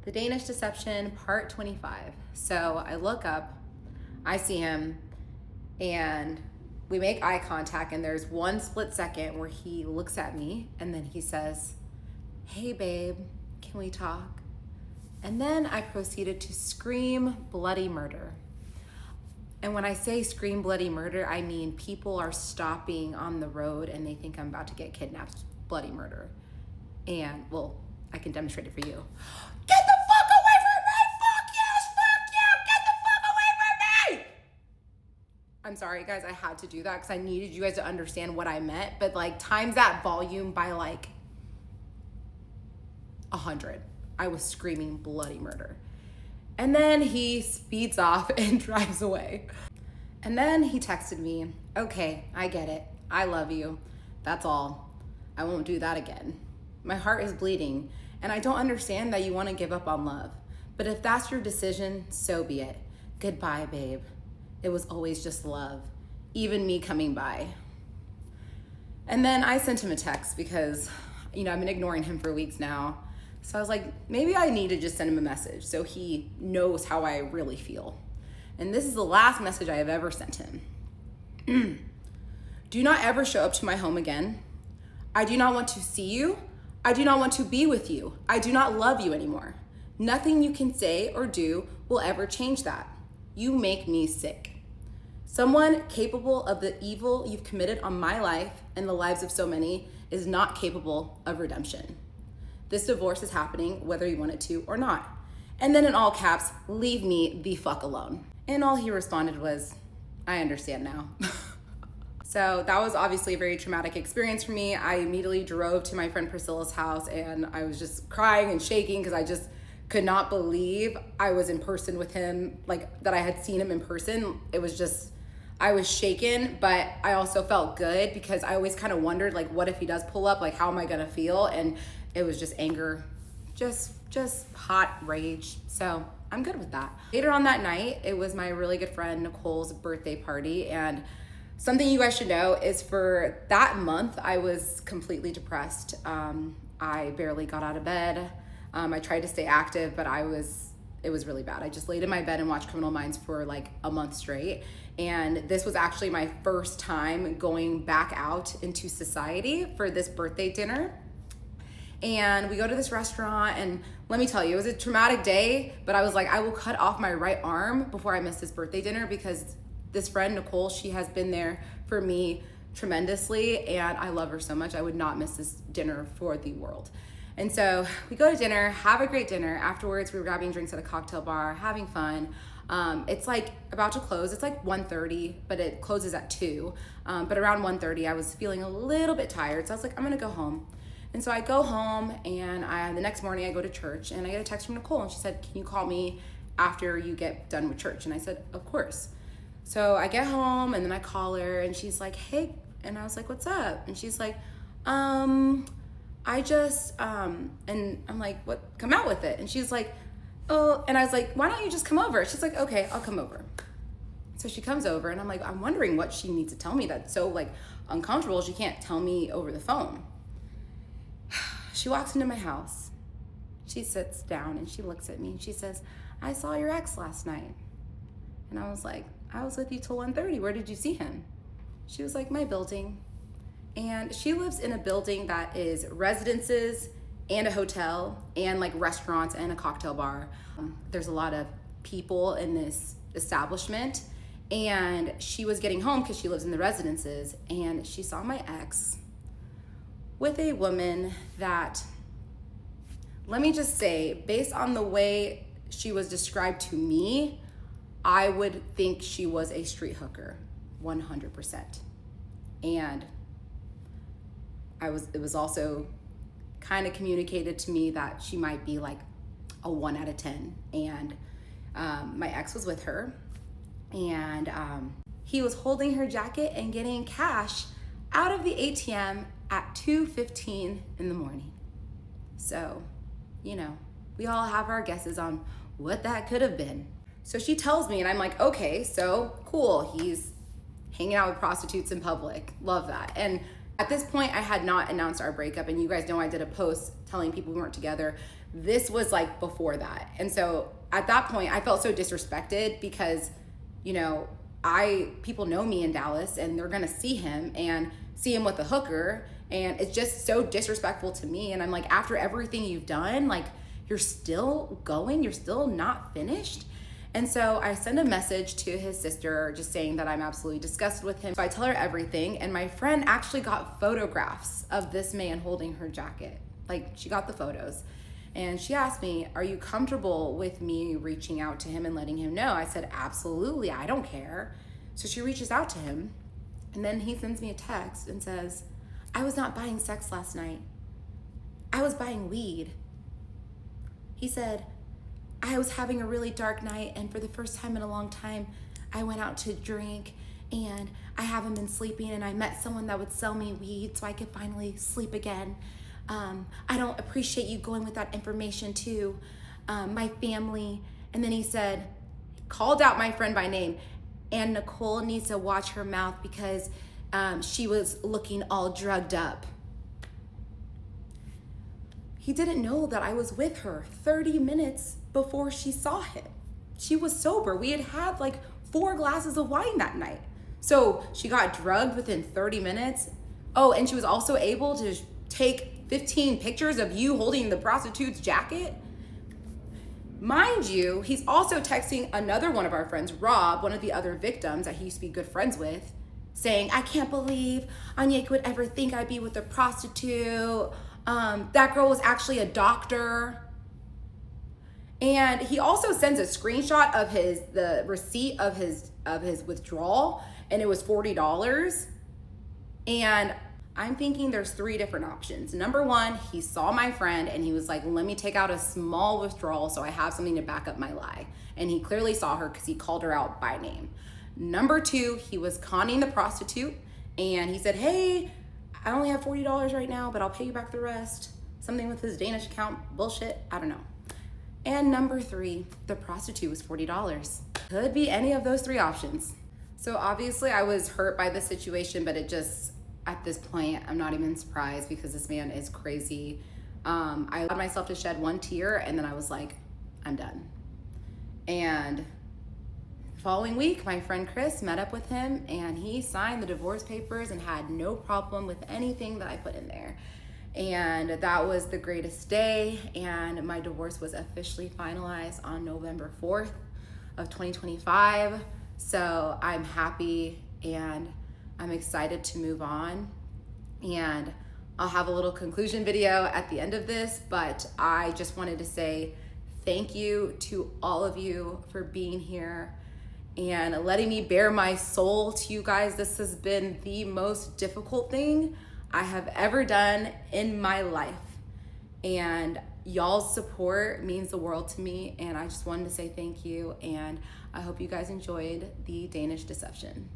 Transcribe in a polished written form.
The Danish Deception, part 25. So I look up, I see him, and we make eye contact, and there's one split second where he looks at me, and then he says, "Hey babe, can we talk?" And then I proceeded to scream bloody murder. And when I say scream bloody murder, I mean people are stopping on the road and they think I'm about to get kidnapped. Bloody murder. And, well, I can demonstrate it for you. Get the fuck away from me! Fuck you! Get the fuck away from me! I'm sorry, guys, I had to do that because I needed you guys to understand what I meant. But, like, times that volume by, like, 100. I was screaming bloody murder. And then he speeds off and drives away. And then he texted me, "Okay, I get it. I love you. That's all. I won't do that again. My heart is bleeding, and I don't understand that you want to give up on love. But if that's your decision, so be it. Goodbye, babe. It was always just love. Even me coming by." And then I sent him a text because, I've been ignoring him for weeks now. So I was like, maybe I need to just send him a message so he knows how I really feel. And this is the last message I have ever sent him. "Do not ever show up to my home again. I do not want to see you. I do not want to be with you. I do not love you anymore. Nothing you can say or do will ever change that. You make me sick. Someone capable of the evil you've committed on my life and the lives of so many is not capable of redemption. This divorce is happening whether you want it to or not." And then in all caps, "Leave me the fuck alone." And all he responded was, "I understand now." So that was obviously a very traumatic experience for me. I immediately drove to my friend Priscilla's house and I was just crying and shaking because I just could not believe I was in person with him, like that I had seen him in person. It was just, I was shaken, but I also felt good because I always kind of wondered, like, what if he does pull up? Like, how am I gonna feel? And it was just anger, just hot rage. So I'm good with that. Later on that night, it was my really good friend Nicole's birthday party. And something you guys should know is for that month, I was completely depressed. I barely got out of bed. I tried to stay active, but it was really bad. I just laid in my bed and watched Criminal Minds for like a month straight. And this was actually my first time going back out into society for this birthday dinner. And we go to this restaurant, and let me tell you, it was a traumatic day, but I was like, I will cut off my right arm before I miss this birthday dinner because this friend, Nicole, she has been there for me tremendously, and I love her so much. I would not miss this dinner for the world. And so we go to dinner, have a great dinner. Afterwards, we were grabbing drinks at a cocktail bar, having fun. It's like about to close. It's like 1:30, but it closes at 2. But around 1:30, I was feeling a little bit tired. So I was like, I'm gonna go home. And so I go home, and the next morning I go to church, and I get a text from Nicole, and she said, "Can you call me after you get done with church?" And I said, "Of course." So I get home, and then I call her, and she's like, "Hey," and I was like, "What's up?" And she's like, I just, and I'm like, "What? Come out with it." And she's like, "Oh," and I was like, "Why don't you just come over?" She's like, "Okay, I'll come over." So she comes over, and I'm like, I'm wondering what she needs to tell me that's so like uncomfortable. She can't tell me over the phone. She walks into my house. She sits down and she looks at me and she says, "I saw your ex last night." And I was like, "I was with you till 1:30. Where did you see him?" She was like, "My building." And she lives in a building that is residences and a hotel and like restaurants and a cocktail bar. There's a lot of people in this establishment. And she was getting home because she lives in the residences, and she saw my ex with a woman that, let me just say, based on the way she was described to me, I would think she was a street hooker, 100%. And it was also kind of communicated to me that she might be like a 1 out of 10. And my ex was with her, and he was holding her jacket and getting cash out of the ATM at 2:15 in the morning. So, we all have our guesses on what that could have been. So she tells me, and I'm like, okay, so cool. He's hanging out with prostitutes in public. Love that. And at this point, I had not announced our breakup, and you guys know I did a post telling people we weren't together. This was like before that. And so at that point, I felt so disrespected because, you know, people know me in Dallas and they're gonna see him with a hooker, and it's just so disrespectful to me. And I'm like, after everything you've done, like, you're still going, you're still not finished. And so I send a message to his sister just saying that I'm absolutely disgusted with him. So I tell her everything, and my friend actually got photographs of this man holding her jacket. Like, she got the photos. And she asked me, are you comfortable with me reaching out to him and letting him know? I said, absolutely, I don't care. So she reaches out to him, and then he sends me a text and says, I was not buying sex last night. I was buying weed. He said, I was having a really dark night, and for the first time in a long time, I went out to drink, and I haven't been sleeping, and I met someone that would sell me weed so I could finally sleep again. I don't appreciate you going with that information to my family. And then he said, called out my friend by name, and Nicole needs to watch her mouth because she was looking all drugged up. He didn't know that I was with her 30 minutes before she saw him. She was sober. We had had like 4 glasses of wine that night. So she got drugged within 30 minutes. Oh, and she was also able to take 15 pictures of you holding the prostitute's jacket. Mind you, he's also texting another one of our friends, Rob, one of the other victims that he used to be good friends with, saying, I can't believe Anyeka would ever think I'd be with a prostitute. That girl was actually a doctor. And he also sends a screenshot of the receipt of his withdrawal, and it was $40. And I'm thinking there's 3 different options. Number 1, he saw my friend and he was like, let me take out a small withdrawal so I have something to back up my lie. And he clearly saw her because he called her out by name. Number 2, he was conning the prostitute, and he said, hey, I only have $40 right now, but I'll pay you back the rest. Something with his Danish account, bullshit, I don't know. And number 3, the prostitute was $40. Could be any of those 3 options. So obviously I was hurt by the situation, but it just, at this point, I'm not even surprised because this man is crazy. I allowed myself to shed 1 tear, and then I was like, I'm done. And the following week, my friend Chris met up with him, and he signed the divorce papers and had no problem with anything that I put in there. And that was the greatest day, and my divorce was officially finalized on November 4th of 2025. So I'm happy and I'm excited to move on, and I'll have a little conclusion video at the end of this, but I just wanted to say thank you to all of you for being here and letting me bare my soul to you guys. This has been the most difficult thing I have ever done in my life, and y'all's support means the world to me, and I just wanted to say thank you, and I hope you guys enjoyed the Danish deception.